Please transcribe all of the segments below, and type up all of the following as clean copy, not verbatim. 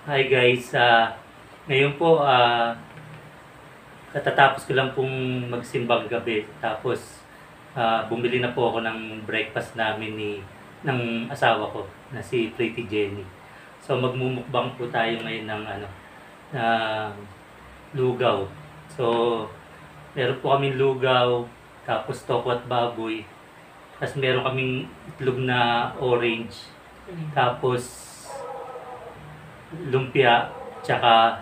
Hi guys, ngayon po katatapos ko lang pong magsimbang gabi tapos bumili na po ako ng breakfast namin ng asawa ko na si Pretty Jenny. So magmumukbang po tayo ngayon ng ng lugaw. So meron po kaming lugaw, tapos toko at baboy. Tapos meron kaming itlog na orange. Tapos lumpia, tsaka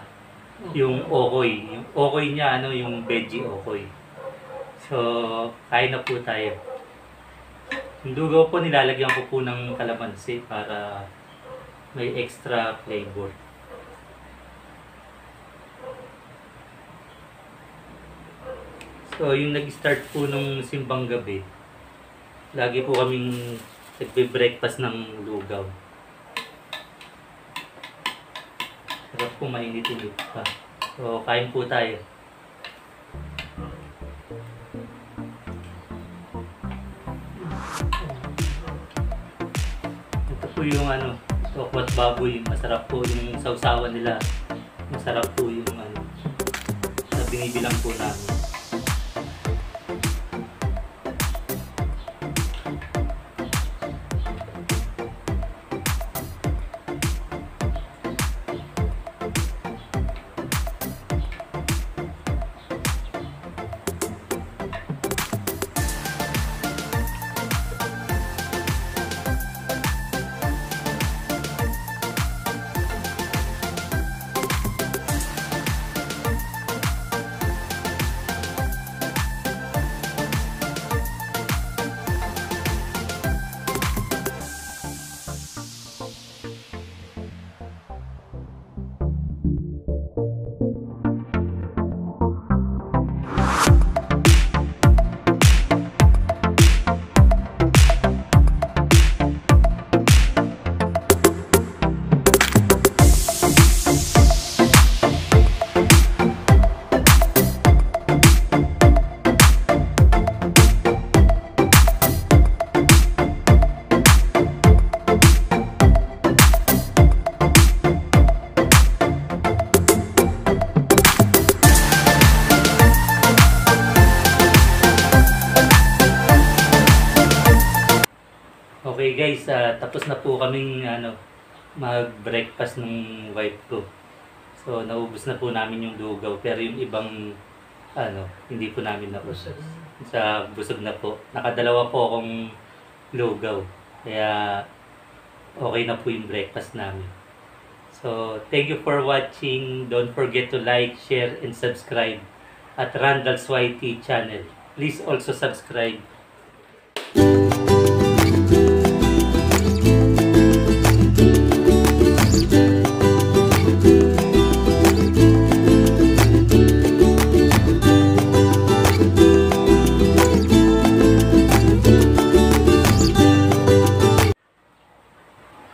yung okoy. Yung okoy niya, yung veggie okoy. So, kain na po tayo. Yung lugaw po, nilalagyan ko po ng kalamansi para may extra flavor. So, yung nag-start po nung simbang gabi, lagi po kaming nagbe-breakfast ng lugaw. Sarap po, mainit-init pa. So, kain po tayo. Ito po yung toko at baboy. Masarap po yung sausawan nila. Masarap po yung na binibilang po namin. Okay guys, tapos na po kaming mag-breakfast ng wife ko. So naubos na po namin yung lugaw, pero yung ibang hindi po namin naubos. Sa busog na po. Nakadalawa po akong lugaw. Kaya okay na po yung breakfast namin. So thank you for watching. Don't forget to like, share, and subscribe at Randall's YT channel. Please also subscribe.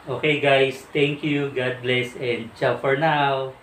Okay guys, thank you, God bless, and ciao for now.